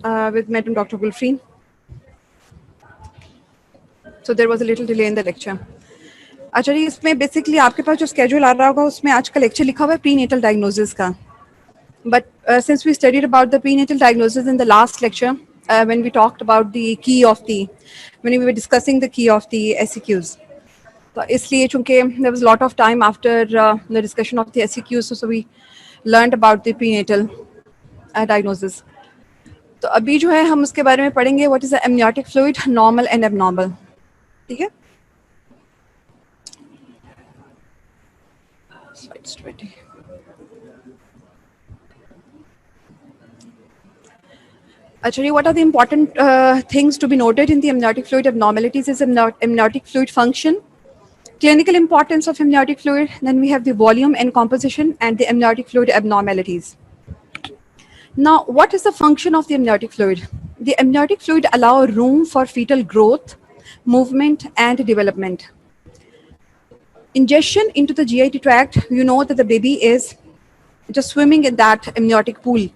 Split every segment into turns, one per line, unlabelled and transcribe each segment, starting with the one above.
with Madam Dr. Gulfreen. So there was a little delay in the lecture. अच्छा जी, इसमें basically आपके पास जो schedule आ रहा होगा उसमें आज का लेक्चर लिखा हुआ है प्रीनेटल डायग्नोसिस का. But since we studied about the prenatal diagnosis in the last lecture, when we talked about the key of the, when we were discussing the key of the SEQs, तो इसलिए चूंकि there was a lot of time after the discussion of the SEQs, so we learned about the prenatal diagnosis. तो अभी जो है हम उसके बारे में पढ़ेंगे what is the amniotic fluid, normal and abnormal. ठीक है? Slides 20. Actually, what are the important things to be noted in the amniotic fluid abnormalities is amniotic fluid function, clinical importance of amniotic fluid, then we have the volume and composition and the amniotic fluid abnormalities. Now, what is the function of the amniotic fluid? The amniotic fluid allow room for fetal growth, movement and development. Ingestion into the GIT tract, you know that the baby is just swimming in that amniotic pool.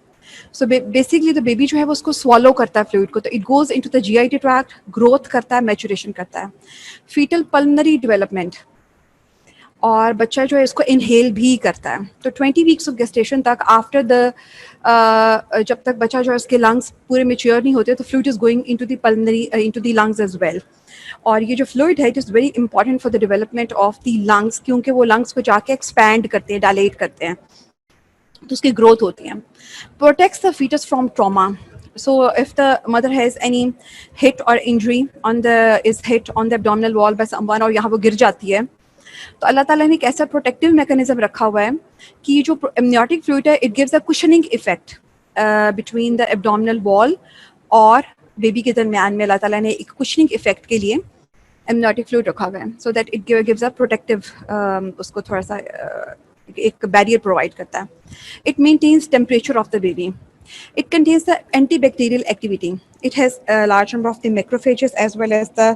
So basically the baby जो है वो उसको swallow करता है fluid को, तो it goes into the GIT tract, growth करता है, maturation करता है. Fetal pulmonary development, और बच्चा जो है इसको इनहेल भी करता है. तो 20 वीक्स ऑफ गेस्टेशन तक आफ्टर द जब तक बच्चा जो है उसके लंग्स पूरे मेच्योर नहीं होते तो fluid is going into the pulmonary into the lungs as well. और ये जो फ्लूइड है it is very important for the development of the lungs, क्योंकि वो लंग्स को जाके एक्सपैंड करते हैं, डायलेट करते हैं, तो उसकी ग्रोथ होती है. Protects the foetus from trauma. So if the mother has any hit or injury is hit on the abdominal wall by someone और यहाँ वो गिर जाती है, तो अल्लाह ताला ने एक ऐसा प्रोटेक्टिव मैकेनिज्म रखा हुआ है कि जो एमनियोटिक फ्लूइड है it gives a cushioning effect between the abdominal wall और बेबी के दरमियान में. अल्लाह ताला ने एक कुशनिंग इफेक्ट के लिए एमनियोटिक फ्लूइड रखा हुआ है, so that it gives a protective, उसको थोड़ा सा एक बैरियर प्रोवाइड करता है. It maintains temperature of the baby. It contains the antibacterial activity. It has a large number of the macrophages as well as the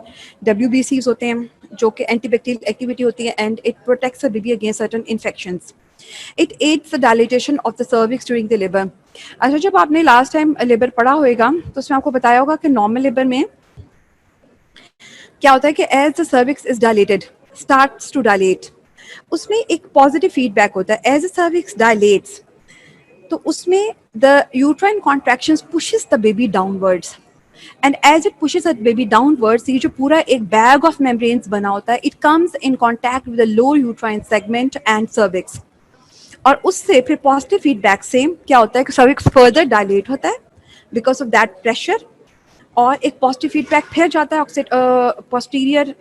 WBCs होते हैं जो कि antibacterial activity होती है, and it protects the baby against certain infections. It aids the dilatation of the cervix during the labor. अच्छा, जब आपने last time labour पढ़ा होगा तो उसमें आपको बताया होगा कि नॉर्मल लेबर में क्या होता है कि as the cervix is dilated, starts to dilate, उसमें एक पॉजिटिव फीडबैक होता है. एज द सर्विक्स डायलेट्स तो उसमें the uterine contractions pushes the baby downwards, and as it pushes the baby downwards, ये जो पूरा एक bag of membranes बना होता है, it comes in contact with the lower uterine segment and cervix, और उससे फिर positive feedback से क्या होता है कि cervix further dilate होता है because of that pressure, और एक पॉजिटिव फीडबैक फिर जाता है पोस्टीरियर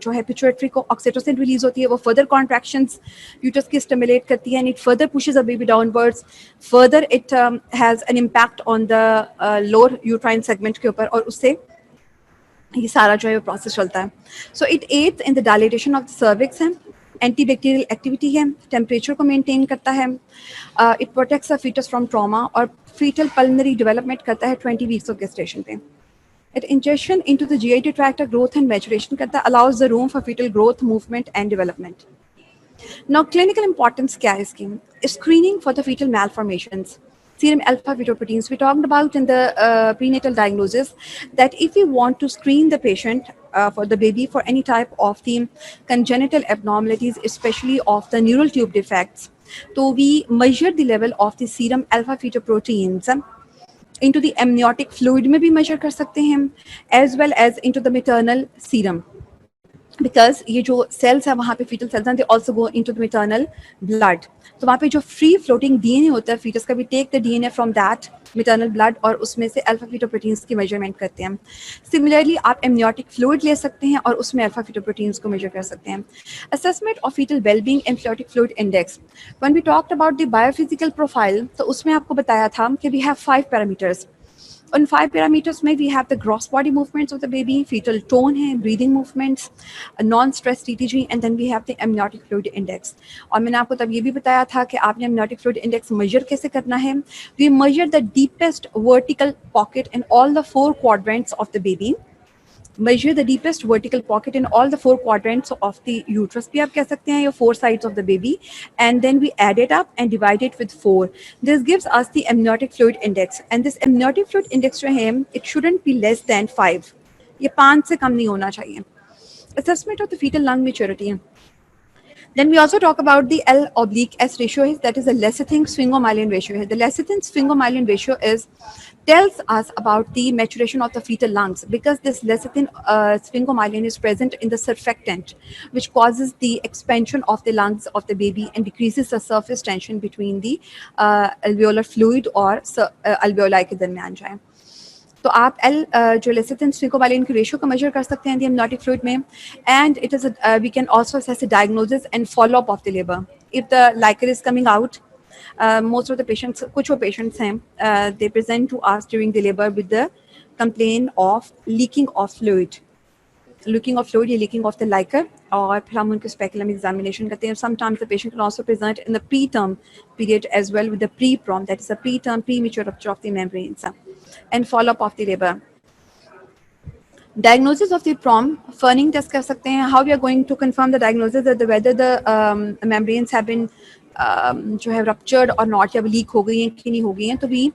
जो है पिट्यूटरी को ऑक्सीटोसिन रिलीज होती है, वो फर्दर कॉन्ट्रैक्शंस यूटस की स्टिमुलेट करती है, and it further pushes a baby downwards. Further it has an impact on the lower uterine segment के ऊपर, और उससे ये सारा जो है प्रोसेस चलता है. So it aids in the dilatation of the cervix है, एंटीबैक्टीरियल एक्टिविटी है, टेम्परेचर को मेंटेन करता है, it protects the foetus from trauma, और फीटल पल्मनरी डेवलपमेंट करता है 20 वीक्स ऑफ गेस्टेशन पे. It ingestion into the GIT tract growth and maturation करता है, allows the room for fetal growth, movement and development. Now clinical importance क्या है इसकी? Screening for the fetal malformations. Serum alpha fetoproteins. We talked about in the prenatal diagnosis that if we want to screen the patient for the baby for any type of the congenital abnormalities, especially of the neural tube defects, so we measure the level of the serum alpha fetoproteins into the amniotic fluid में भी measure कर सकते हैं, as well as into the maternal serum, because ये जो cells है वहाँ पे fetal cells हैं, they also go into the maternal blood. तो वहाँ पे जो free floating DNA होता है fetus का, we take the DNA from that maternal blood और उसमें से alpha fetoproteins की measurement करते हैं. Similarly आप amniotic fluid ले सकते हैं और उसमें alpha fetoproteins को measure कर सकते हैं. Assessment of fetal well-being and amniotic fluid index. When we talked about the biophysical profile, तो उसमें आपको बताया था कि we have 5 parameters. On 5 parameters में we have the gross body movements of the baby, fetal tone है, breathing movements, non-stress TTG, and then we have the amniotic fluid index. और मैंने आपको तब ये भी बताया था कि आपने amniotic fluid index measure कैसे करना है. We measure the deepest vertical pocket in all the 4 quadrants of the baby, measure the deepest vertical pocket in all the four quadrants of the uterus भी आप कह सकते हैं, your four sides of the baby, and then we add it up and divide it with 4. This gives us the amniotic fluid index, and this amniotic fluid index जो है it shouldn't be less than 5. ये 5 से कम नहीं होना चाहिए. Assessment of the fetal lung maturity. Then we also talk about the L/S ratio, that is the lecithin sphingomyelin ratio. The lecithin sphingomyelin ratio tells us about the maturation of the fetal lungs, because this lecithin sphingomyelin is present in the surfactant, which causes the expansion of the lungs of the baby and decreases the surface tension between the alveolar fluid or alveoli के दरमियान जाए. तो आप जो lecithin sphingomyelin की ratio को measure कर सकते हैं दी एमनियोटिक फ्लूइड में, and it is we can also assess the diagnosis and follow up of the labour if the liquor is coming out. Most of the patients, कुछ वो patients हैं they present to us during the labour with the complain of leaking of fluid, looking of fluid, leaking of the liquor, और फिर हम उनके speculum examination करते हैं. Sometimes the patient can also present in the preterm period as well with the pre-prom, that is the preterm premature rupture of the membranes, and follow up of the labor. Diagnosis of the prom, Ferning test कर सकते हैं. How we are going to confirm the diagnosis that whether the membranes have been जो है ruptured or not, या leak हो गई हैं कि नहीं हो गई हैं. तो we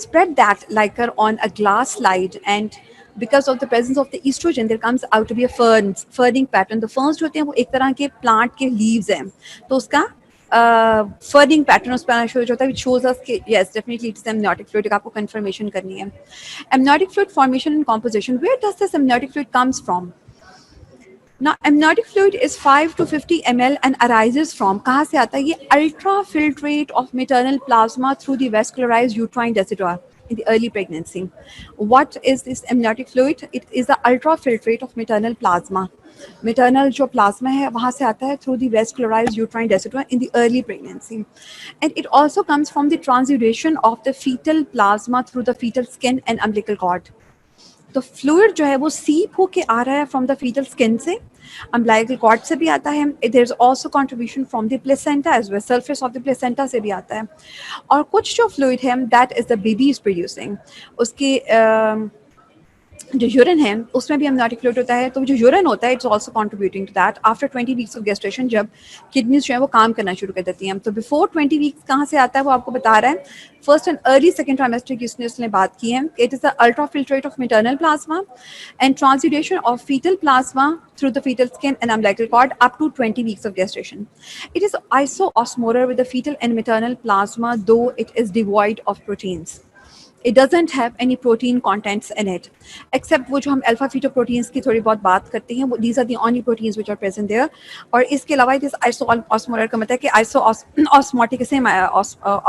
spread that liquor on a glass slide, and because of the presence of the estrogen there comes out to be a ferning pattern. The ferns जो होते हैं वो एक तरह के plant के leaves हैं, तो उसका ferning pattern उस पर आना शुरू होता है, which shows us कि yes definitely it is amniotic fluid. आपको confirmation करनी है. Amniotic fluid formation and composition. Where does this amniotic fluid comes from? Now amniotic fluid is 5 to 50 ml and arises from, कहाँ से आता है ये? Ultrafiltrate of maternal plasma through the vascularized uterine decidua in the early pregnancy. What is this amniotic fluid? It is the ultrafiltrate of maternal plasma. Maternal जो plasma है वहाँ से आता है through the vascularized uterine decidua in the early pregnancy, and it also comes from the transudation of the fetal plasma through the fetal skin and umbilical cord. तो fluid जो है वो सीप होके आ रहा है फ्रॉम द फीटल स्किन से, umbilical cord से भी आता है. There is also contribution from the placenta as well, surface of the placenta से भी आता है. और कुछ जो फ्लूइड है that is the baby is producing, उसके जो यूरिन है उसमें भी amniotic fluid होता है. तो जो यूरिन होता है it's also contributing to that after 20 weeks of gestation, जब किडनीज जो है वो काम करना शुरू कर देती हैं. तो बिफोर 20 वीक्स कहाँ से आता है वो आपको बता रहा है. First and early second trimester की उसने बात की है. It is the ultrafiltrate of maternal plasma and transudation of fetal plasma through the fetal skin and umbilical cord up to 20 weeks of gestation. It is isoosmolar with the fetal and maternal plasma, though it is devoid of proteins. It doesn't have any protein contents in it, except वो जो हम alpha fetoproteins की थोड़ी बहुत बात करते हैं, वो these are the only proteins which are present there. और इसके अलावा it is isoosmolar का मतलब है कि isoosmotic से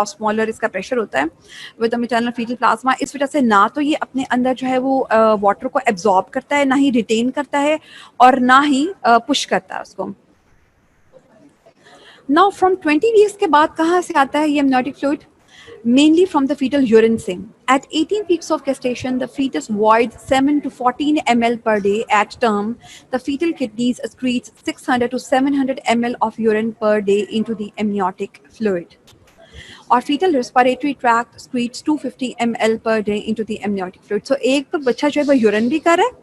osmolar इसका pressure होता है with the maternal fetal plasma. इस वजह से ना तो ये अपने अंदर जो है वो water को absorb करता है, ना ही retain करता है, और ना ही push करता है उसको. Now from 20 weeks के बाद कहाँ से आता है ये amniotic fluid? Mainly from the fetal urine से. At 18 weeks of gestation, the fetus voids 7 to 14 ml per day. At term, the fetal kidneys excretes 600 to 700 ml of urine per day into the amniotic fluid. Or fetal respiratory tract excretes 250 ml per day into the amniotic fluid. So एक तो बच्चा जो है वो urine भी कर रहा है,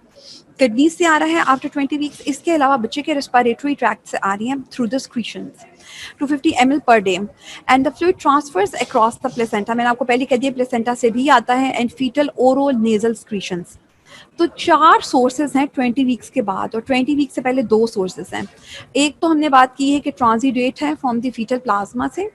किडनी से आ रहा है आफ्टर 20 वीक्स. इसके अलावा बच्चे के रेस्पिरेटरी ट्रैक्ट से आ रही हैं through the secretions 250 ml per day, and the fluid transfers across the placenta. मैंने आपको पहले कह दिया प्लेसेंटा से भी आता है, एंड फीटल ओरो नेजल स्क्रीशंस. तो 4 सोर्सेज हैं 20 वीक्स के बाद, और 20 वीक्स से पहले 2 सोर्सेज हैं. एक तो हमने बात की है कि ट्रांजिडेट है फ्रॉम द फीटल प्लाज्मा से,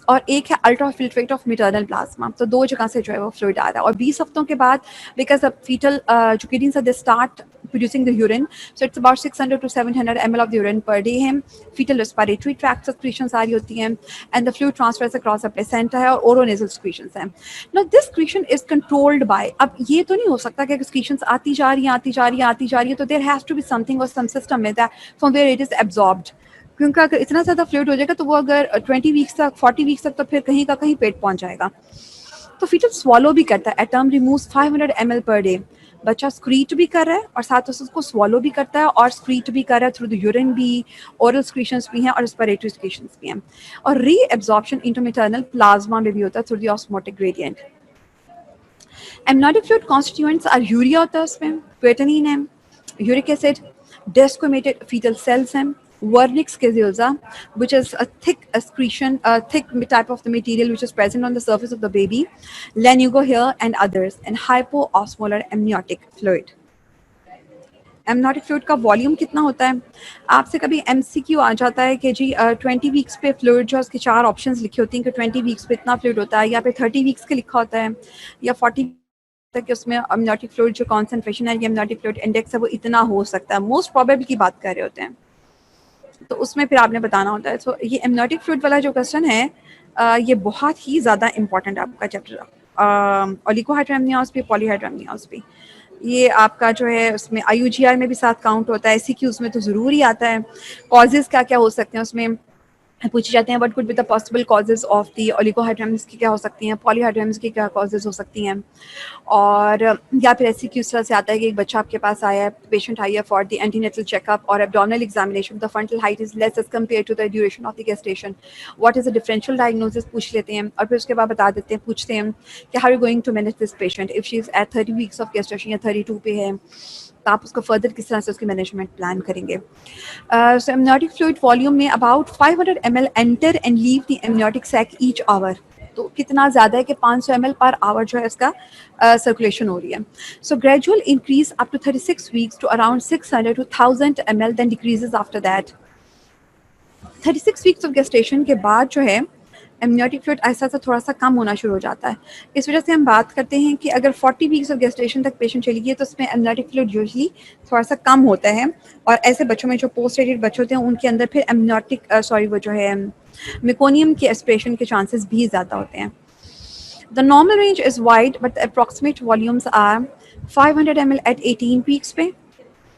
और एक है अल्ट्राफिल्ट्रेट ऑफ मैटरनल प्लाज्मा. तो 2 जगह से जो है वो फ्लूइड आ रहा है. और 20 हफ्तों के बाद, बिकॉज द फीटल जो kidneys they start producing the urine, so it's about 600 to 700 ml of the urine per day है. fetal respiratory tract secretions आ रही होती हैं, and the fluid transfers across the placenta है, और oronasal secretions हैं. Now this secretion is controlled by, अब ये तो नहीं हो सकता कि secretions आती जा रही है, तो there has to be something or some system में that from where it is absorbed. क्योंकि अगर इतना ज़्यादा फ्लूइड हो जाएगा तो वो अगर 20 वीक्स तक 40 वीक्स तक तो फिर कहीं का कहीं पेट पहुंच जाएगा. तो फीटल स्वॉलो भी करता है. At term removes 500 ml per day. बच्चा स्क्रीट भी कर रहा है और साथ उसको स्वॉलो भी करता है और स्क्रीट भी कर रहा है थ्रू द यूरिन भी, ओरल स्क्रीशंस भी हैं और रेस्पिरेटरी स्क्रीशंस भी हैं. और री एब्जॉर्प्शन इनटू मैटरनल प्लाज्मा में भी होता है through the osmotic gradient. Amniotic fluid constituents are urea होता है, उसमें क्रेटिनिन है, uric acid, desquamated fetal cells हैं, vernix caseosa, which is a thick excretion, a thick type of the material which is present on the surface of the baby, lanugo hair and others, and hypoosmolar amniotic fluid. Amniotic fluid का volume कितना होता है? आपसे कभी MCQ आ जाता है कि जी 20 weeks पे फ्लूइड जो उसके 4 ऑप्शंस लिखे होती हैं कि 20 वीक्स पे इतना फ्लूइड होता है, या पे 30 वीक्स के लिखा होता है, या 40 तक कि उसमें एमनोटिक फ्लूइड जो कॉन्सेंट्रेशन है, ये एमनोटिक फ्लूइड इंडेक्स है, वो इतना हो सकता है। मोस्ट प्रोबेबल की बात कर रहे होते हैं, तो उसमें फिर आपने बताना होता है। तो ये एमनोटिक फ्लूइड वाला जो क्वेश्चन है, ये बहुत ही ज़्यादा इंपॉर्टेंट है आपका चैप्टर, ओलिगोहाइड्रोएमनियोस्पी, पॉलीहाइड्रोएमनियोस्पी। ये आपका जो है उसमें आईयूजीआर में भी साथ काउंट होता है, सीक्यूज में तो ज़रूर ही आता है। कॉजेज़ क्या क्या हो सकते हैं उसमें पूछे जाते हैं, what could be the possible causes of the oligohydramnios की क्या हो सकती हैं, पॉलीहाइड्रोएमस की क्या कॉजेज हो सकती हैं। और या फिर ऐसी किस तरह से आता है कि एक बच्चा आपके पास आया है, पेशेंट आई है फॉर द एंटीनेटल चेकअप और abdominal examination, the frontal height is less as compare to the duration of the gestation, what is the differential diagnosis पूछ लेते हैं, और फिर उसके बाद बता देते हैं, पूछते हैं कि how are you going to manage this patient if she is at 30 weeks of gestation या 32 पे है, तो आप उसको फर्दर किस तरह से उसकी मैनेजमेंट प्लान करेंगे। So amniotic fluid volume में about 500 ml enter and leave the amniotic sac each hour. तो कितना ज़्यादा है कि 500 ml पर आवर जो है इसका सर्कुलेशन हो रही है। So gradual increase up to 36 weeks to around 600 to 1000 ml, then decreases after that. 36 weeks of gestation के बाद जो है एमनियोटिक फ्लूइड ऐसा सा थोड़ा सा कम होना शुरू हो जाता है। इस वजह से हम बात करते हैं कि अगर 40 वीक्स ऑफ गेस्टेशन तक पेशेंट चली गई है तो उसमें एमनियोटिक फ्लूइड यूजली थोड़ा सा कम होता है, और ऐसे बच्चों में जो पोस्ट एडेड बच्चे होते हैं उनके अंदर फिर एमनियोटिक वो जो है मेकोनियम के एस्पिरेशन के चांसेस भी ज़्यादा होते हैं। The normal range is wide but approximate volumes are 500 ml at 18 weeks पे,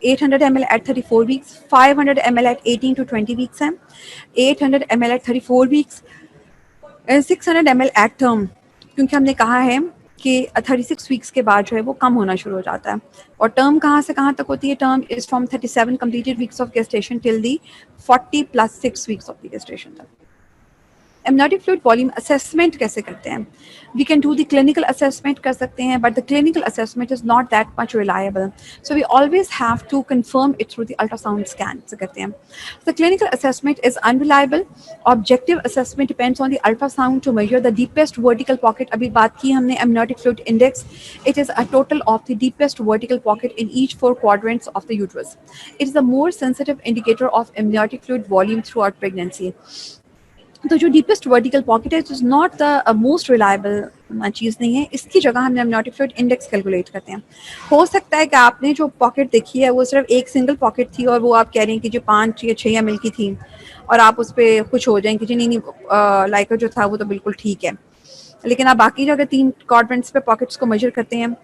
800 ml at 34 weeks, 500 ml at 18 to 20 weeks हैं, 800 ml at 34 weeks, 600 ml eight term, क्योंकि हमने कहा है कि 36 वीक्स के बाद जो है वो कम होना शुरू हो जाता है। और टर्म कहाँ से कहाँ तक होती है? Term is from 37 completed weeks of gestation till the 40 + 6 weeks of the gestation तक। एमनियोटिक फ्लूइड वॉल्यूम असेसमेंट कैसे करते हैं? We can do the clinical assessment कर सकते हैं, but the clinical assessment is not that much reliable, so we always have to confirm it through the ultrasound scan से करते हैं। The clinical assessment is unreliable. Objective assessment depends on the ultrasound to measure the deepest vertical pocket. अभी बात की हमने amniotic fluid index, it is a total of the deepest vertical pocket in each 4 quadrants of the uterus. It is a more sensitive indicator of amniotic fluid volume throughout pregnancy. तो जो deepest vertical pocket है, it is not the most reliable चीज़ नहीं है, इसकी जगह हम amniotic fluid index calculate करते हैं। हो सकता है कि आपने जो पॉकेट देखी है वो सिर्फ एक सिंगल पॉकेट थी और वो आप कह रहे हैं कि जो 5 या 6 ml की थी, और आप उस पर खुश हो जाएं कि जी नहीं लाइकर जो था वो तो बिल्कुल ठीक है, लेकिन आप बाकी जो अगर 3 क्वाड्रेंट्स पे पॉकेट्स को मेजर करते हैं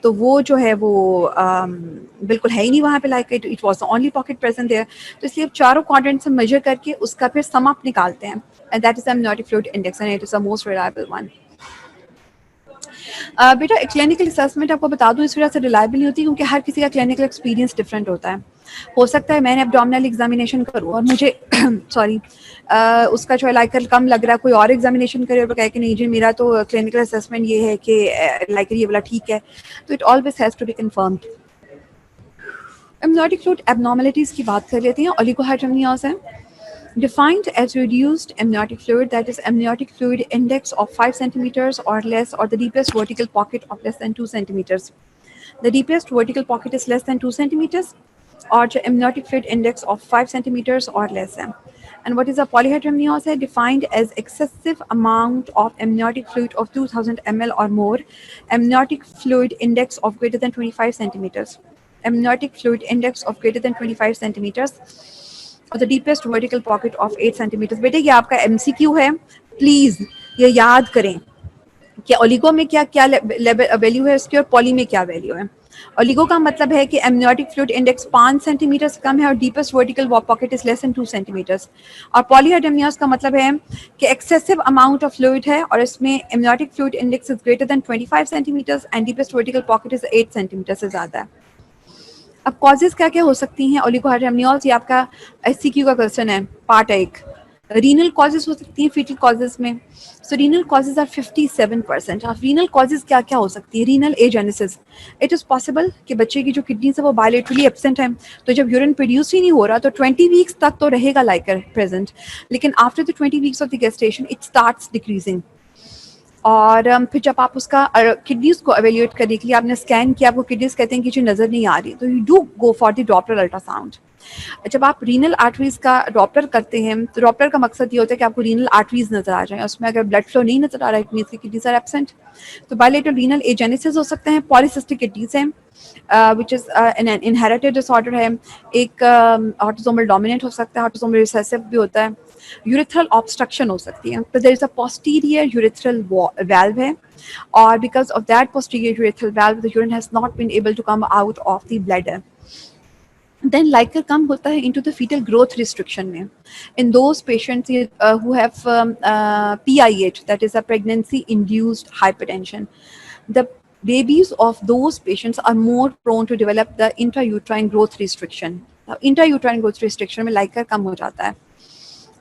तो वो जो है वो बिल्कुल है ही नहीं वहाँ पे, like it was the only pocket present there. तो इसलिए चारों क्वाड्रेंट्स से मेजर करके उसका फिर सम अप निकालते हैं, and that is amniotic fluid index and it is the most reliable one. बेटा क्लिनिकल असेसमेंट आपको बता दूं इस वजह से रिलायबल नहीं होती क्योंकि हर किसी का क्लिनिकल एक्सपीरियंस डिफरेंट होता है। हो सकता है मैंने एब्डोमिनल एग्जामिनेशन करूँ और मुझे सॉरी उसका जो है लाइकर कम लग रहा है, कोई और एग्जामिनेशन करे और कहे कि नहीं जी मेरा तो क्लिनिकल असेसमेंट ये है कि लाइकर ये वाला ठीक है, तो it always has to be confirmed. Amniotic fluid abnormalities की बात कर लेते हैं। ओलिगोहाइड्रोनियाज है defined as reduced amniotic fluid, that is amniotic fluid index of 5 centimeters or less, or the deepest vertical pocket of less than 2 centimeters. The deepest vertical pocket is less than 2 centimeters, or the amniotic fluid index of 5 centimeters or less than. And what is a polyhydramnios? Defined as excessive amount of amniotic fluid of 2000 ml or more, amniotic fluid index of greater than 25 centimeters, amniotic fluid index of greater than 25 centimeters, और the deepest vertical pocket of 8 centimetre. बेटे ये आपका MCQ है, please ये याद करें कि oligo में क्या क्या वैल्यू है इसकी और पॉली में क्या वैल्यू है। ओलिगो का मतलब है कि एमनियोटिक फ्लूइड इंडेक्स 5 सेंटीमीटर से कम है और deepest vertical pocket is less than 2 centimetres. और पॉलीहाइड्रोनियाज का मतलब है कि एक्सेसिव अमाउंट ऑफ फ्लूइड है और इसमें amniotic fluid index is greater than 25 centimetres and deepest vertical pocket is 8 centimetre से ज़्यादा है। अब कॉजेज क्या क्या हो सकती हैं ओलिगोहाइड्रोनियाज? ये आपका एससीक्यू का क्वेश्चन है, पार्ट 1। रीनल कॉजेज हो सकती हैं फीटल कॉजेज में. सो रीनल कॉजेज आर 57%. अब रीनल कॉजेज क्या क्या हो सकती है? Renal agenesis. It is possible कि बच्चे की जो किडनीज है वो बायोलेटरली एब्सेंट है, तो जब यूरिन प्रोड्यूस ही नहीं हो रहा तो 20 वीक्स तक तो रहेगा लाइकर प्रेजेंट, लेकिन after the 20 weeks of the gestation it starts decreasing. और फिर जब आप उसका किडनीज को एवेल्यूएट करने के लिए आपने स्कैन किया, आपको किडनीज कहते हैं कि जो नज़र नहीं आ रही, तो you do go for the Doppler ultrasound. जब आप रीनल आर्टरीज का डॉप्लर करते हैं तो डॉप्लर का मकसद ये होता है कि आपको रीनल आर्टरीज नजर आ जाए, उसमें अगर ब्लड फ्लो नहीं नजर आ रहा है मींस की किडनीज आर एब्सेंट. तो बायलेटरल रीनल एजेनेसिस हो सकते हैं, पॉलीसिस्टिक किडनीज हैं which is an inherited disorder है, एक ऑटोसोमल डोमिनेंट हो सकता है, ऑटोसोमल रिसेसिव भी होता है. यूरिथ्रल ऑब्स्ट्रक्शन हो सकती है, तो there is a posterior urethral valve है, और because of that posterior urethral valve the urine has not been able to come out of the bladder. Then liker कम होता है into the fetal growth restriction में. In those patients who have PIH, that is a pregnancy induced hypertension, the babies of those patients are more prone to develop the intrauterine growth restriction. Intrauterine growth restriction में liker कम हो जाता है.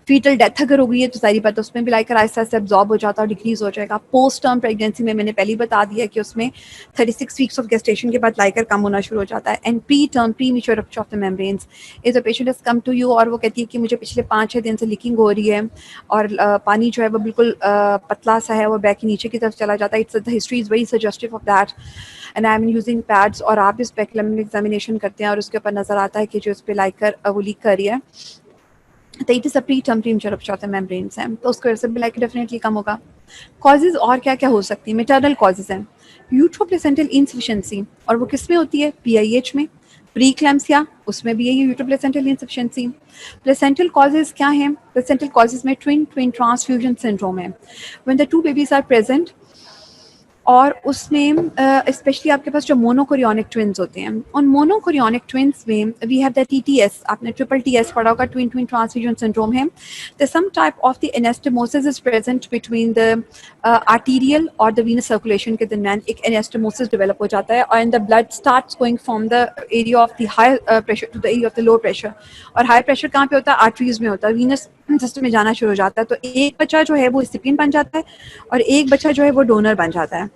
Fetal death अगर हो गई है तो सारी बात उसमें भी लाइकर आहिस्ता आहिस्ता एब्जॉर्ब हो जाता है और डिक्रीज हो जाएगा. पोस्ट टर्म प्रेगनेंसी में मैंने पहले ही बता दिया कि उसमें 36 वीक्स ऑफ गेस्टेशन के बाद लाइकर कम होना शुरू हो जाता है. And preterm premature rupture of the membranes is a patient has come to you और वो कहती है कि मुझे पिछले 5-6 दिन से लीकिंग हो रही है और पानी जो है वो बिल्कुल पतला सा है, वो बैक के नीचे की तरफ चला जाता है. It's the history is very suggestive of that and I am using pads. और आप इस पैक एग्जामिनेशन करते हैं और उसके ऊपर नजर आता है कि जो इस पर लाइकर वो लीक कर रही है, तो it is a pre term premature rupture of the membranes है, तो उसकी वजह से भी लाइक डेफिनेटली कम होगा. कॉजेज और क्या क्या हो सकती है? मेटर्नल कॉजेज हैं. यूट्रोप्लेसेंटल इनसफिशिएंसी, और वो किस में होती है? पीआईएच में. प्री क्लैम्सिया, उसमें भी यही यूट्रोप्लेसेंटल इनसफिशिएंसी. प्लेसेंटल कॉजेज क्या हैं? प्लेसेंटल कॉजेज में ट्विन ट्विन ट्रांसफ्यूजन सिंड्रोम है, when the two babies are present, और उसमें स्पेशली आपके पास जो मोनोकोरियोनिक ट्विन्स होते हैं, उन मोनोकोरियोनिक ट्विन्स में वी हैव द टीटीएस, आपने ट्रिपल टीएस पढ़ा होगा, ट्विन ट्विन ट्रांसफ्यूजन सिंड्रोम है. The some type of the anastomosis is present between the arterial और द वीनस सर्कुलेशन के दरमियान एक एनेस्टोमोसिस डेवलप हो जाता है, और the blood starts going from the area of the high pressure to the area of the low pressure. और high pressure कहाँ पे होता है? आर्टरीज में होता है, वीनस सिस्टम में जाना शुरू हो जाता है. तो एक बच्चा जो है वो रिसिपिएंट बन जाता है और एक बच्चा जो है वो डोनर बन जाता है.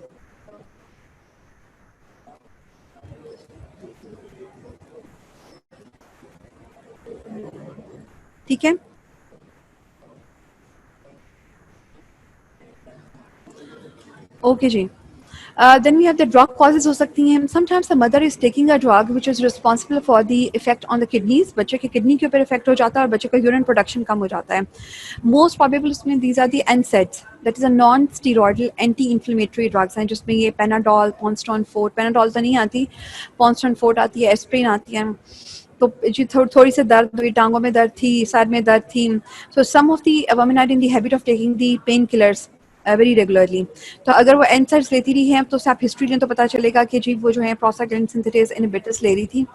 ठीक है. ओके जी. Then we have the drug causes हो सकती हैं. Sometimes the mother is taking a drug which is responsible for the effect on the kidneys. बच्चे के किडनी के ऊपर इफेक्ट हो जाता है और बच्चे का यूरिन प्रोडक्शन कम हो जाता है. Most probable उसमें these are the NSAIDs, that is a non-steroidal anti-inflammatory drugs हैं, जिसमें ये पेनाडोल, पॉन्स्टॉन फोर्ट, पेनाडोल तो नहीं आती, पॉन्स्टॉन फोर्ट आती है, एस्प्रिन आती है. तो जी थोड़ी सी दर्द हुई, टांगों में दर्द थी, सर में दर्द थी, so some of the women are in the habit of taking the pain killers very regularly. तो अगर वो एनसाइड्स लेती रही हैं तो उससे आप हिस्ट्री लें तो पता चलेगा कि जी वो जो है प्रोस्टाग्लैंडिन सिंथेटेज इनहिबिटर्स ले रही थी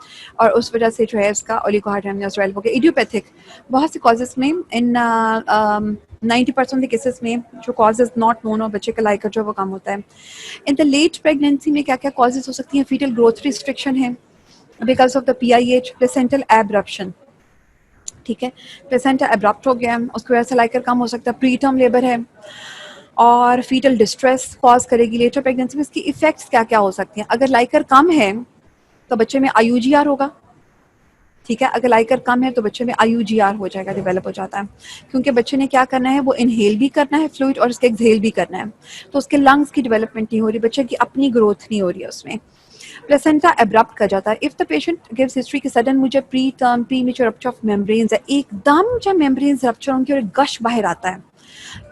और उस वजह से जो है उसका ओलिगोहाइड्रोनियस डेवलप हो गया. इडियोपैथिक बहुत से कॉजेज में इन 90% के केसेस में जो कॉजेज नॉट नोन और बच्चे का लाइकर जो वो कम होता है. इन द लेट प्रेगनेंसी में क्या क्या कॉजेज हो सकती हैं? फीटल ग्रोथ रिस्ट्रिक्शन है because of the PIH, placental abruption. ठीक है, प्लेसेंटा एब्रप्ट हो गया, उसकी वजह से लाइकर कम हो सकता है. प्री टर्म लेबर है और फीटल डिस्ट्रेस कॉज करेगी लेटर प्रेगनेंसी में. इसकी इफेक्ट्स क्या क्या हो सकती हैं? अगर लाइकर कम है तो बच्चे में IUGR होगा. ठीक है, अगर लाइकर कम है तो बच्चे में IUGR हो जाएगा, डेवलप हो जाता है, क्योंकि बच्चे ने क्या करना है, वो इनहेल भी करना है फ्लूइड और उसके एक्सहेल भी करना है, तो उसके लंग्स की डेवलपमेंट नहीं हो रही, बच्चे की अपनी ग्रोथ नहीं हो रही है उसमें. प्लेसेंटा एब्रप्ट कर जाता है. If the patient gives history कि सडन मुझे pre term premature rupture of membranes है, एकदम जब मेम्ब्रेन्स रप्चर होंगे और गश बाहर आता है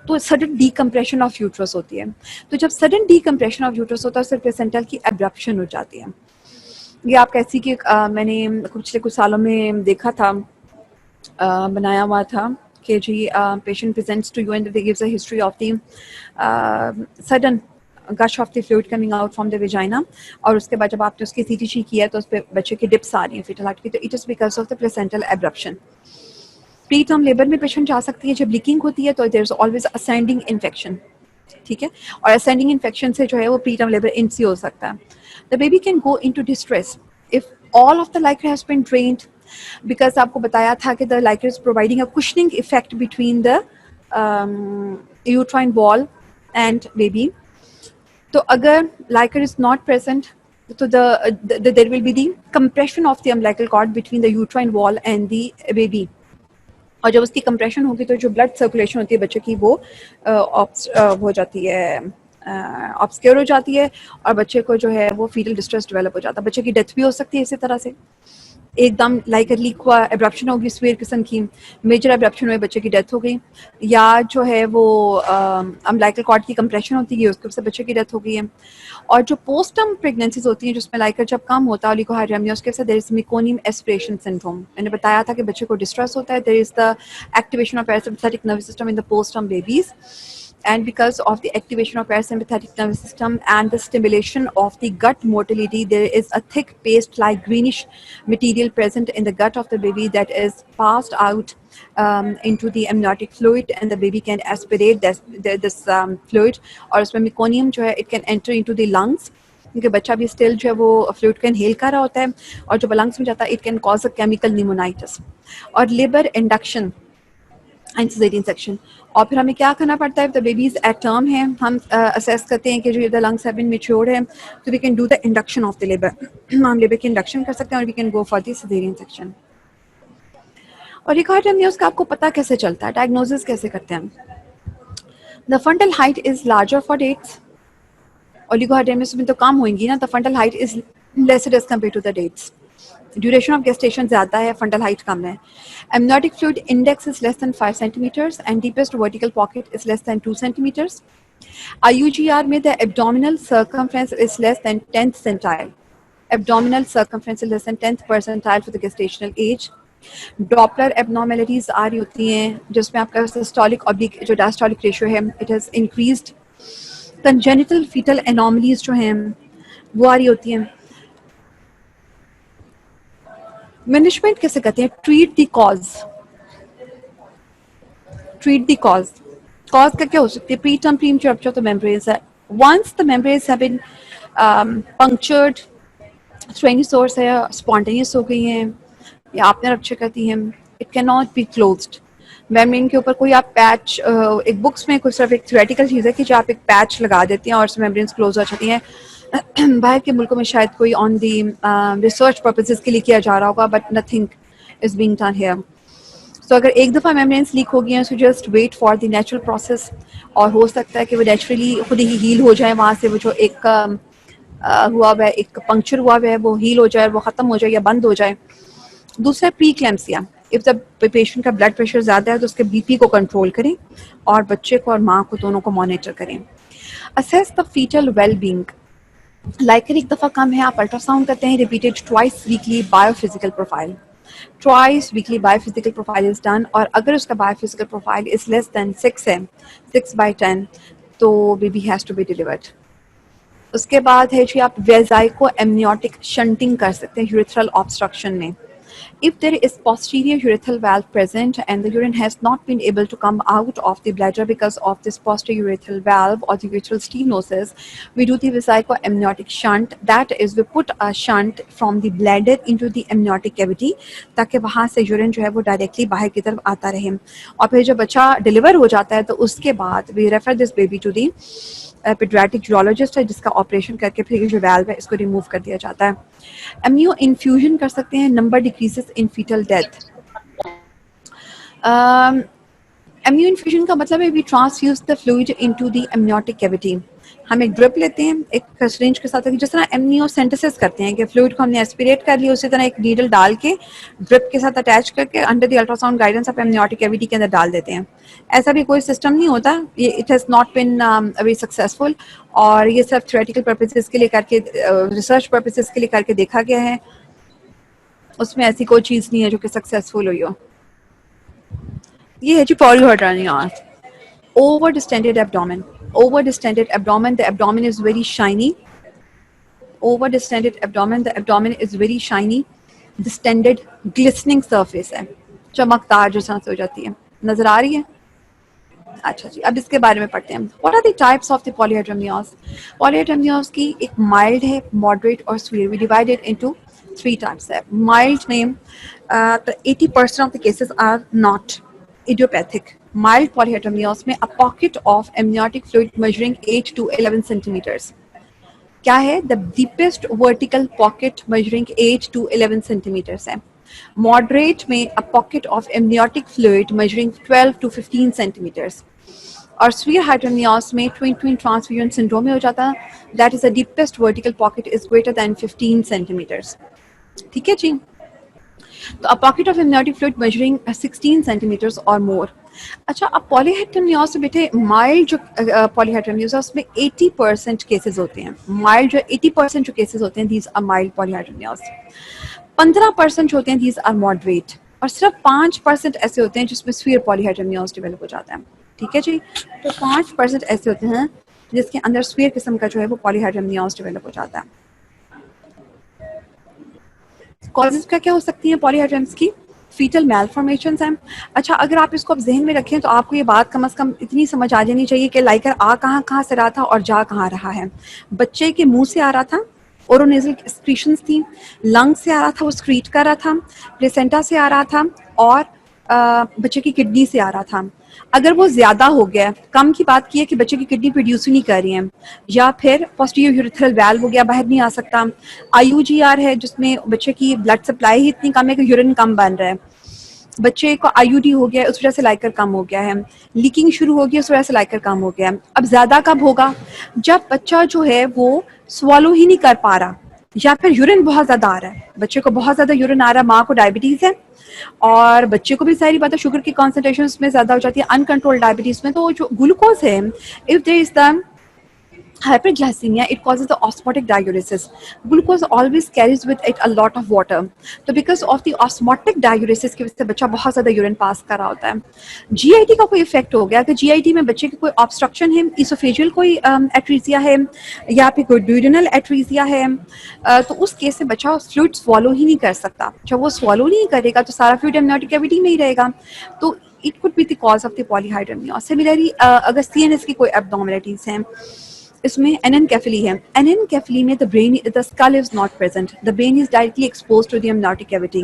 तो सडन डीकम्प्रेशन ऑफ यूट्रस होती है. तो जब सडन डीकम्प्रेशन ऑफ यूट्रस होता है उससे प्लेसेंटल की एब्रप्शन हो जाती है. ये आप कैसी कि मैंने पिछले कुछ सालों में देखा था, बनाया हुआ था कि जी patient presents to you and they gives a history of the sudden gush of the fluid coming out from the vagina, और उसके बाद जब आपने उसकी CTG किया तो उस पर बच्चे की डिप्स आ रही हैं फीटल हार्ट की, तो it is because of the placental abruption. Preterm labour में पेशेंट जा सकती है जब लीकिंग होती है, तो there is always ascending infection. ठीक है, और असेंडिंग इन्फेक्शन से जो है वो प्री टर्म लेबर इंसी हो सकता है. The baby can go into distress if all of the liquor has been drained because आपको बताया था कि the liquor is providing a cushioning effect between the uterine wall and baby. तो अगर Likert is not present तो there will be the compression of the umbilical cord between the uterine wall and the baby. और जब उसकी compression होगी तो जो blood circulation होती है बच्चे की वो हो जाती है, ऑब्सक्योर हो जाती है और बच्चे को जो है वो फीटल डिस्ट्रेस डेवलप हो जाता है. बच्चे की डेथ भी हो सकती है इसी तरह से. एकदम लाइकर लीक हुआ, एब्रप्शन होगी स्वेयर किस्म की, मेजर एब्रप्शन हुए, बच्चे की डेथ हो गई. या जो है वो अम्बिलिकल कॉर्ड की कंप्रेशन होती है उसके वजह से बच्चे की डेथ हो गई है. और जो पोस्टम प्रेगनेंसीज होती हैं जिसमें लाइकर जब कम होता है ओलिगोहाइड्रेमिया, उसके साथ there is meconium aspiration syndrome. मैंने बताया था कि बच्चे को डिस्ट्रेस होता है. There is the activation of parasympathetic nervous system in the postterm babies. And because of the activation of parasympathetic nervous system and the stimulation of the gut motility, there is a thick paste-like greenish material present in the gut of the baby that is passed out into the amniotic fluid, and the baby can aspirate this fluid. और उसमें meconium जो है it can enter into the lungs, क्योंकि बच्चा भी still जो है वो फ्लूइड को इनहेल कर रहा होता है और जब लंग्स में जाता है it can cause a chemical pneumonitis और लिवर इंडक्शन एंड सिजेरियन सेक्शन. और फिर हमें क्या करना पड़ता है, द बेबीज एट टर्म है, हम असेस करते हैं कि जो the lungs have been matured है, तो we can do the induction of the liver. हम लिवर की इंडक्शन कर सकते हैं और we can go for the caesarean section. और रिकॉर्डियम का आपको पता कैसे चलता है, डायग्नोसिस कैसे करते हैं. The fundal height is larger for dates. Oligohydramnios में तो कम होंगी ना, the fundal height is lesser as compare to the dates. Duration of gestation ज़्यादा है, फंटल हाइट कम है. Amniotic fluid index is less than 5 centimetres and deepest vertical pocket is less than 2 centimetres. IUGR में the abdominal circumference is less than 10th centile. Abdominal circumference is less than 10th percentile for the gestational age. Doppler abnormalities आ रही होती हैं जिसमें आपका systolic oblique जो diastolic ratio है it has increased. Congenital fetal anomalies जो हैं वो आ रही होती हैं. मैनेजमेंट कैसे करते हैं, treat the cause. Treat the cause. Cause का क्या हो सकती है, preterm premature rupture of the membranes है. Once the membranes have been punctured through any source है, स्पॉन्टेनियस हो गई हैं या आपने रप्चर कर दी है, it can not be closed. Membrane के ऊपर कोई आप पैच, एक बुक्स में कोई सिर्फ एक थ्योरेटिकल चीज़ है कि जो आप एक पैच लगा देती हैं और मेम्ब्रेन्स क्लोज हो जाती हैं. बाहर के मुल्कों में शायद कोई ऑन दी रिसर्च पर्पसेस के लिए किया जा रहा होगा, but nothing is being done here. So अगर एक दफ़ा मेम्ब्रेन्स लीक हो गई हैं, so just wait for the natural process, और हो सकता है कि वो नेचुरली खुद ही हील हो जाए. वहाँ से वो जो एक हुआ हुआ है, एक पंक्चर हुआ हुआ है, वो हील हो जाए, वो ख़त्म हो जाए या बंद हो जाए. दूसरा प्रीक्लेम्सिया. इफ द पेशेंट का ब्लड प्रेशर ज़्यादा है तो उसके बीपी को कंट्रोल करें और बच्चे को और माँ को दोनों को मॉनिटर करें. Assess the fetal well being. Liquor एक दफ़ा कम है, आप अल्ट्रासाउंड करते हैं, repeated twice weekly biophysical profile. Twice weekly biophysical profile is done, और अगर उसका biophysical profile is less than 6 है, 6/10, तो baby has to be delivered. उसके बाद है जी आप वेजाइको एमनियोटिक शंटिंग कर सकते हैं यूरेथ्रल ऑब्स्ट्रक्शन में. If there is posterior urethral valve present and the urine has not been able to come out of the bladder because of this posterior urethral valve or the urethral stenosis, we do the vesicoamniotic shunt. That is, we put a shunt from the bladder into the amniotic cavity ताकि वहाँ से urine जो है वो directly बाहर की तरफ आता रहे. और फिर जब बच्चा डिलीवर हो जाता है तो उसके बाद we refer this baby to the paediatric urologist है जिसका ऑपरेशन करके फिर जो वाल्व है इसको रिमूव कर दिया जाता है. एम्नियो इन्फ्यूजन कर सकते हैं, number decreases in fetal death. Amnio infusion का मतलब है we transfuse the fluid into the amniotic cavity. हम एक ड्रिप लेते हैं एक सिरिंज के साथ, जिस तरह एमनियोसेंटेसिस करते हैं कि फ्लूइड को हमने एस्पिरेट कर लिया, उसी तरह एक नीडल डाल के ड्रिप के साथ अटैच करके अंडर द अल्ट्रासाउंड गाइडेंस आप एमनियोटिक कैविटी के अंदर डाल देते हैं. ऐसा भी कोई सिस्टम नहीं होता, ये it has not been very successful, और ये सिर्फ थ्योरेटिकल पर्पसेस के लिए करके, रिसर्च पर्पसेस के लिए करके देखा गया है. उसमें ऐसी कोई चीज़ नहीं है जो कि सक्सेसफुल हुई हो. ये है जी पॉलीहाइड्रोनियास. Over distended abdomen. Over distended abdomen. The abdomen is very shiny. Over distended abdomen. The abdomen is very shiny. Distended, glistening surface है, चमकदार जो सांस हो जाती है. नजर आ रही है? अच्छा जी, अब इसके बारे में पढ़ते हैं. What are the types of the polyhydramnios? Polyhydramnios की एक mild है, moderate और severe. We divide it into three types है। माइल्ड में 80% of the cases are not idiopathic. Mild polyhydramnios में a pocket of amniotic fluid measuring 8 to 11 centimeters. क्या है? The deepest vertical pocket measuring 8 to 11 centimeters है। Moderate में a pocket of amniotic fluid measuring 12 to 15 centimeters. और severe hydramnios में twin transfusion syndrome में हो जाता है। That is the deepest vertical pocket is greater than 15 centimeters. ठीक है जी। तो a pocket of amniotic fluid measuring 16 centimeters or more. अच्छा, अब पॉलीहाइड्रमनियोस से बेटे माइल्ड जो पॉलीहाइड्रमनियोस है उसमें 80% केसेस होते हैं। माइल्ड जो 80% जो केसेस होते हैं दीज आर माइल्ड पॉलीहाइड्रमनियोस। 15% जो होते हैं दीज आर मॉडरेट, और सिर्फ 5% ऐसे होते हैं जिसमें स्फीयर पॉलीहाइड्रमनियोस डेवलप हो जाता है। ठीक है जी। तो 5% ऐसे होते हैं जिसके अंदर स्फीयर किस्म का जो है वो पॉलीहाइड्रमनियोस डेवलप हो जाता है। कॉजेज क्या क्या हो सकती हैं पॉलीहाइड्रम्स की? फीटल मैलफॉर्मेशंस हैं। अच्छा, अगर आप इसको अब जहन में रखें तो आपको ये बात कम से कम इतनी समझ आ जानी चाहिए कि लाइकर आ कहाँ से रहा था और जा कहाँ रहा है। बच्चे के मुंह से आ रहा था, ओरोनेजल एक्सक्रीशंस थी, लंग से आ रहा था, वो स्क्रीट कर रहा था, प्लेसेंटा से आ रहा था, और बच्चे की किडनी से आ रहा था। अगर वो ज्यादा हो गया, कम की बात की है कि बच्चे की किडनी प्रोड्यूस ही नहीं कर रही है, या फिर पोस्टीरियर यूरेथ्रल वाल्व हो गया, बाहर नहीं आ सकता, IUGR है जिसमें बच्चे की ब्लड सप्लाई ही इतनी कम है कि यूरिन कम बन रहा है, बच्चे को IUD हो गया उस वजह से लाइकर कम हो गया है, लीकिंग शुरू हो गई उस वजह से लाइकर कम हो गया है। अब ज्यादा कब होगा? जब बच्चा जो है वो स्वॉलो ही नहीं कर पा रहा, या फिर यूरिन बहुत ज्यादा आ रहा है, बच्चे को बहुत ज्यादा यूरिन आ रहा है, माँ को डायबिटीज है और बच्चे को भी सारी बात है, शुगर की कॉन्सेंट्रेशन उसमें ज्यादा हो जाती है अनकंट्रोल्ड डायबिटीज में। तो जो ग्लूकोज है, if there is the hyperglycemia, it causes the osmotic diuresis. Glucose always carries with it a lot of water. तो because of the osmotic diuresis की वजह से बच्चा बहुत ज़्यादा यूरिन पास कर रहा होता है। GIT का कोई इफेक्ट हो गया कि GIT में बच्चे की कोई ऑब्स्ट्रक्शन है, इसोफेजियल कोई एट्रीजिया है, या फिर कोई ड्यूडेनल एट्रीजिया है, तो उस केस में बच्चा फ्लूइड स्वॉलो ही नहीं कर सकता। जब वो स्वॉलो नहीं करेगा तो सारा फ्लूइड एमनियोटिक कैविटी में ही रहेगा, तो it could be the cause of the polyhydramnios. Similarly अगर CNS की कोई एब्नॉर्मलिटीज हैं, इसमें एनेनकेफली है। एनेनकेफली में the skull is not present, the brain is directly exposed to the amniotic cavity,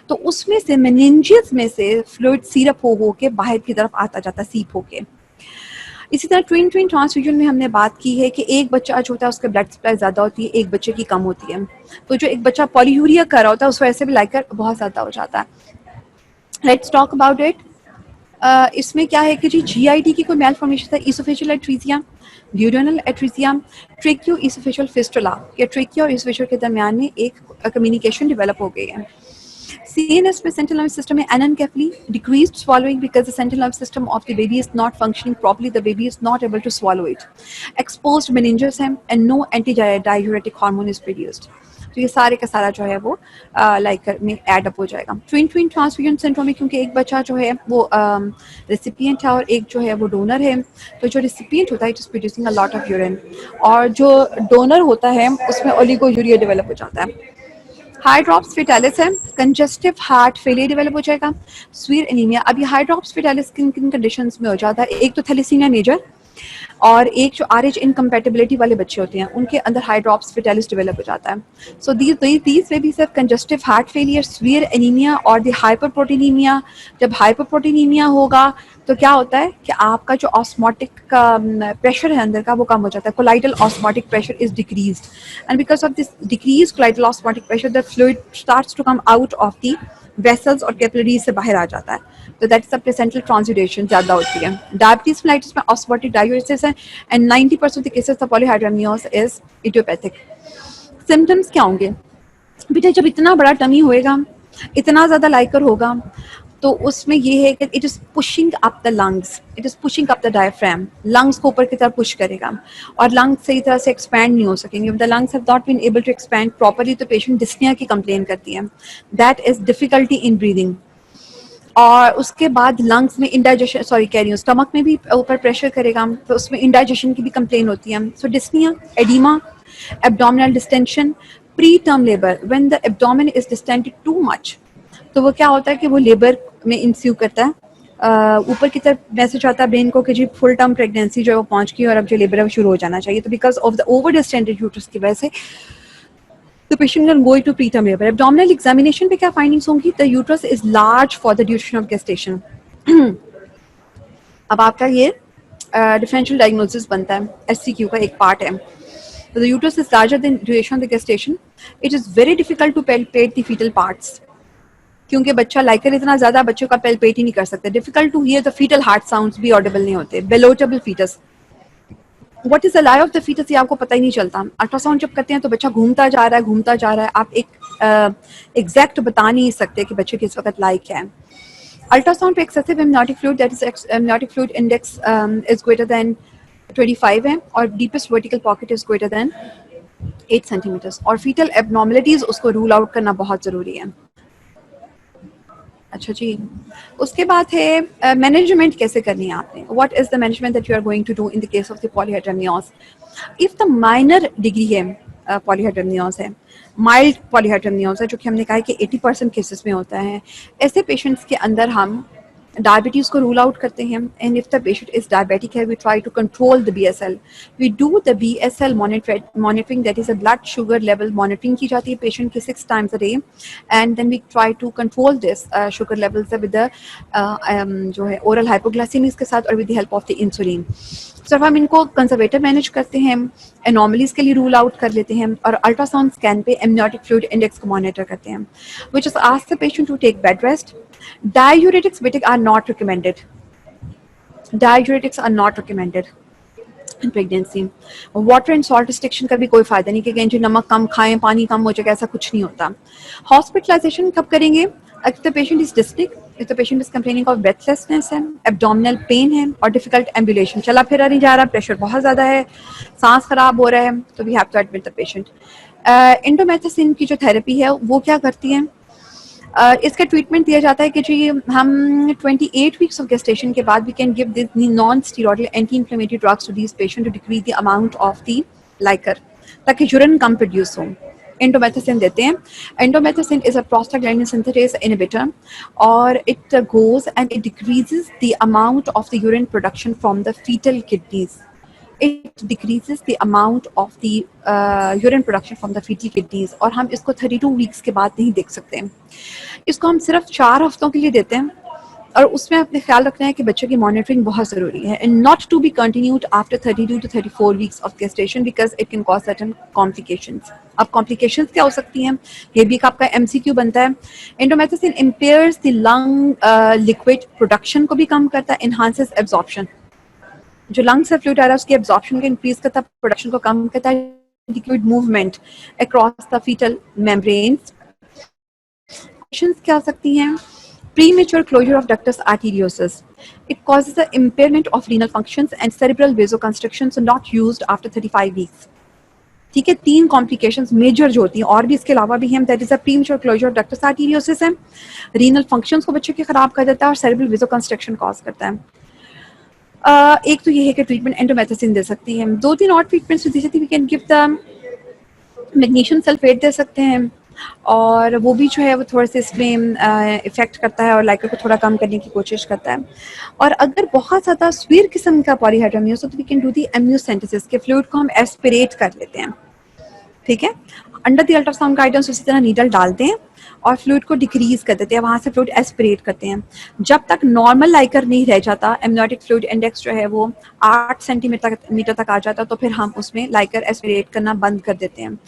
तो उसमें से मेनिंजेस में से फ्लूइड सीरप हो के बाहर की तरफ आता जाता, सीप होके। इसी तरह ट्विन ट्रांसफ्यूजन में हमने बात की है कि एक बच्चा जो होता है उसके ब्लड सप्लाई ज़्यादा होती है, एक बच्चे की कम होती है, तो जो एक बच्चा पॉलीयूरिया कर रहा होता है उस वजह से भी लाइकर बहुत ज़्यादा हो जाता है। Let's talk about it. इसमें क्या है कि जी GIT की कोई मेलफॉर्मेशन है, oesophageal atresia, duodenal atresia, tracheo oesophageal fistula, या ट्रेकियो और इसोफेजियल के दरमियान में एक कम्युनिकेशन डेवलप हो गई है। CNS में central nervous system में anencephaly, decreased swallowing because the central nervous system of the baby is not functioning properly, the baby is not able to swallow it. Exposed meninges हैं and no antidiuretic hormone is produced. तो ये सारे का सारा जो है वो Likert में एड अप हो जाएगा। ट्विन ट्रांसफ्यूजन सिंड्रोम में क्योंकि एक बच्चा जो है वो रेसिपिएंट है और एक जो है वो डोनर है, तो जो रेसिपिएंट होता है it is producing a lot of urine, और जो डोनर होता है उसमें ओलिगोयूरिया डेवलप हो जाता है। हाइड्रॉप्स फेटालिस है, कंजेस्टिव हार्ट फेलियर डेवलप हो जाएगा, स्वीर एनीमिया। अब ये हाइड्रॉप्स फेटालिस किन किन कंडीशंस में हो जाता है? एक तो थैलेसीमिया मेजर, और एक जो RH इनकम्पैटिबिलिटी वाले बच्चे होते हैं उनके अंदर हाइड्रॉप्स फेटालिस डेवलप हो जाता है। So these way be sir congestive heart failure, severe anaemia और द हाइपरप्रोटीनीमिया। जब हाइपरप्रोटीनीमिया होगा तो क्या होता है कि आपका जो ऑस्मोटिक का प्रेशर है अंदर का वो कम हो जाता है, colloidal osmotic pressure is decreased, and because of this decrease colloidal osmotic pressure the fluid starts to come out of the vessels और कैपिलरीज से बाहर आ जाता है, तो that is the placental transudation ज़्यादा होती है। डायबिटीज मेलाइटिस में ऑस्मोटिक डाययूरेसिस है, and 90% of the cases of polyhydramnios is idiopathic. Symptoms क्या होंगे बेटा? जब इतना बड़ा टमी होएगा, इतना ज़्यादा लाइकर होगा, तो उसमें ये है कि it is pushing up the lungs, it is pushing up the diaphragm, lungs को ऊपर की तरफ पुश करेगा और लंग्स सही तरह से एक्सपैंड नहीं हो सकेंगे। The lungs have not been able to expand properly, तो पेशेंट डिस्निया की कंप्लेन करती है, that is difficulty in breathing. और उसके बाद लंग्स में इंडाइजेशन, सॉरी कह रही हूँ, स्टमक में भी ऊपर प्रेशर करेगा तो उसमें इंडाइजेशन की भी कंप्लेन होती है। So dyspnoea, oedema, abdominal distension, preterm labour, when the abdomen is distended too much, तो वो क्या होता है कि वो लेबर में इंस्यू करता है, ऊपर की तरफ मैसेज आता है ब्रेन को कि जी फुल टर्म प्रेगनेंसी जो है वो पहुंच गई और अब जो लेबर है वो शुरू हो जाना चाहिए। तो because of the over distended uterus की वजह से The patient can go into preterm labor. Abdominal examination पे क्या findings होंगी? The uterus is large for the duration of gestation. अब आपका ये डिफरेंशियल डायग्नोसिस बनता है, SCQ का एक पार्ट है. So the uterus is larger than duration of the gestation. It is very difficult to palpate the fetal parts. क्योंकि बच्चा लाइकर इतना ज्यादा बच्चों का palpate ही नहीं कर सकते. Difficult to hear the fetal heart sounds भी audible नहीं होते. Balotable fetus. What is the lie of the fetus ये आपको पता ही नहीं चलता. अल्ट्रासाउंड जब करते हैं तो बच्चा घूमता जा रहा है. आप एक एग्जैक्ट बता नहीं सकते कि बच्चे की इस वक्त लाई क्या है. अल्ट्रासाउंड पे excessive amniotic fluid, that is amniotic fluid index is greater than 25 है, और deepest vertical pocket is greater than 8 centimetres, और फीटल एबनॉर्मलिटीज उसको रूल आउट करना बहुत ज़रूरी है. अच्छा जी, उसके बाद है मैनेजमेंट कैसे करनी है आपने. What is the management that you are going to do in the case of the polyhydramnios. If the minor degree है पॉलीहाइड्रोनियोस है, माइल्ड पॉलीहाइड्रोनियोस है, जो कि हमने कहा है कि 80% केसेस में होता है, ऐसे पेशेंट्स के अंदर हम डायबिटीज़ को रूल आउट करते हैं. And if the patient is diabetic है, we try to control the BSL. We do the BSL monitoring, that is a blood sugar level monitoring की जाती है पेशेंट की 6 times a day. And then we try to control this sugar levels with the जो है oral hypoglycaemia के साथ, और with the help of the insulin. सिर्फ हम इनको कंजर्वेटिव मैनेज करते हैं, एनॉमलीज के लिए रूल आउट कर लेते हैं, और अल्ट्रासाउंड स्कैन पे एमनियोटिक फ्लूइड इंडेक्स को मॉनिटर करते हैं. Which is ask the patient to take bed rest. Diuretics बेटिक are not recommended. Diuretics are not recommended in pregnancy. Water and salt restriction का भी कोई फायदा नहीं कि जी नमक कम खाएं, पानी कम हो जाएगा, ऐसा कुछ नहीं होता. हॉस्पिटलाइजेशन कब करेंगे? if the patient is dyspneic, if the patient is complaining of breathlessness है, abdominal pain है, और difficult ambulation, चला फिरा नहीं जा रहा, प्रेशर बहुत ज़्यादा है, सांस खराब हो रहा है, तो we have to admit the patient. Indomethacin की जो थेरेपी है वो क्या करती है? इसका ट्रीटमेंट दिया जाता है कि जी हम 28 वीक्स ऑफ गेस्टेशन के बाद we can give this non steroidal anti inflammatory drugs to this patient to decrease the amount of the liquor, ताकि यूरिन कम प्रोड्यूस हो. इंडोमेथासिन देते हैं. Indomethacin is a prostaglandin synthetase inhibitor, और it goes and it decreases the amount of the urine production from the fetal kidneys. It decreases the amount of the urine production from the fetal kidneys, और हम इसको 32 weeks के बाद नहीं देख सकते. इसको हम सिर्फ 4 हफ्तों के लिए देते हैं, और उसमें अपने ख्याल रखना है कि बच्चे की मॉनिटरिंग बहुत ज़रूरी है, and not to be continued after 32 to 34 weeks of gestation, because it can cause certain complications. अब कॉम्प्लिकेशंस क्या हो सकती हैं, ये भी आपका MCQ बनता है. Indomethacin impairs the lung liquid production को भी कम करता है, एनहांसेस एब्जॉर्प्शन. जो लंग से फ्लूइड आ रहा है उसकी एब्जॉर्प्शन को इंक्रीज करता है, प्रोडक्शन को कम करता है, liquid movement across the fetal membranes. क्या हो सकती हैं? Premature closure of ductus arteriosus. It causes the impairment of renal functions and cerebral vasoconstriction, so not used after 35 weeks. ठीक है, 3 कॉम्प्लिकेशंस मेजर जो होती हैं, और भी इसके अलावा भी हैं. That is a premature closure of ductus arteriosus है, रीनल फंक्शंस को बच्चे के खराब कर देता है, और सेरेब्रल वेसोकंस्ट्रिक्शन कॉज करता है. एक तो ये है कि ट्रीटमेंट एंडोमेथासिन दे सकती है. 2-3 और ट्रीटमेंट्स दी जाती है. We can give the magnesium sulphate दे सकते हैं, और वो भी जो है वो थोड़ा सा इसमें इफेक्ट करता है, और लाइकर को थोड़ा कम करने की कोशिश करता है. और अगर बहुत ज़्यादा स्वीर किस्म का पॉलीहाइड्रोनियोस हो तो we can do the amniocentesis के फ्लूइड को हम एस्पिरेट कर लेते हैं. ठीक है, अंडर द अल्ट्रासाउंड गाइडेंस उसी तरह नीडल डालते हैं और फ्लूइड को डिक्रीज कर देते हैं, वहाँ से फ्लूइड एस्पिरेट करते हैं. जब तक नॉर्मल लाइकर नहीं रह जाता, एमनियोटिक फ्लूइड इंडेक्स जो है वो 8 सेंटीमीटर तक आ जाता, तो फिर हम उसमें लाइकर एस्पिरेट करना बंद कर देते हैं.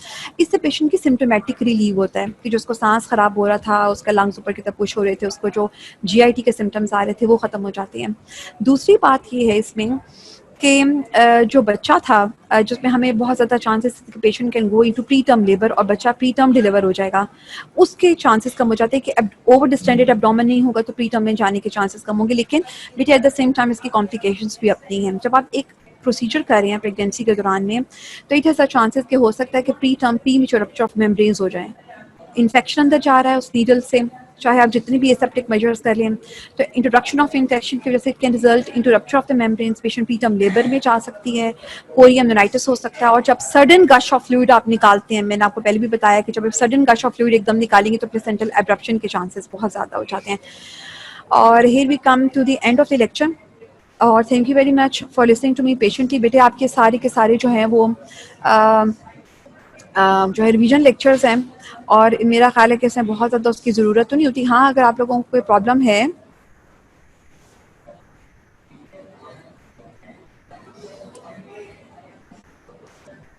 इससे पेशेंट की सिम्टोमेटिक रिलीव होता है कि जो उसको सांस खराब हो रहा था, उसका लंग्स ऊपर की तरफ पुश हो रहे थे, उसको जो GIT के सिम्टम्स आ रहे थे वो ख़त्म हो जाते हैं. दूसरी बात ये है इसमें कि जो बच्चा था जिसमें हमें बहुत ज़्यादा chances patient can go into pre term labour और बच्चा प्री टर्म डिलीवर हो जाएगा, उसके चांसेस कम हो जाते हैं कि ओवर डिस्टेंडेड एब्डोमेन नहीं होगा तो प्री टर्म में जाने के चांसेस कम होंगे. लेकिन but at the same time इसकी कॉम्प्लिकेशंस भी अपनी हैं. जब आप एक प्रोसीजर कर रहे हैं प्रेगनेंसी के दौरान में, तो इट हैज़ अ चांसेस कि हो सकता है कि pre term premature rupture of membranes हो जाए. इन्फेक्शन अंदर जा रहा है उस नीडल से, चाहे आप जितने भी एसेप्टिक मेजर्स कर लें, तो इंट्रोडक्शन ऑफ इन्फेक्शन की वजह से it can result into rupture of the membranes. Patient pre term labour में जा सकती है, कोई एमनाइटिस हो सकता है. और जब सडन गश ऑफ फ्लूइड आप निकालते हैं, मैंने आपको पहले भी बताया कि जब सडन गश ऑफ फ्लूइड एकदम निकालेंगे तो प्लेसेंटल एब्रप्शन के चांसेस बहुत ज़्यादा हो जाते हैं. और here we come to the end of the lecture, और thank you very much for listening to me patiently. बेटे आपके सारे के सारे जो हैं वो जो है रिवीजन लेक्चर्स हैं, और मेरा ख्याल है कि इसमें बहुत ज़्यादा उसकी ज़रूरत तो नहीं होती। हाँ, अगर आप लोगों को कोई प्रॉब्लम है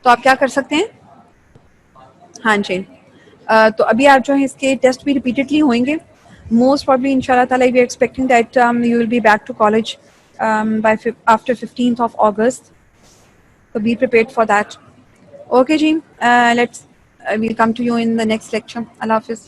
तो आप क्या कर सकते हैं। हाँ जी। तो अभी आप जो है इसके टेस्ट भी रिपीटेडली होंगे मोस्ट प्रॉब्ली इंशाल्लाह ताला। We are expecting that you will be back to college by after 15th of August, so be prepared for that. Okay जी, let's we'll come to you in the next lecture. Allah Hafiz.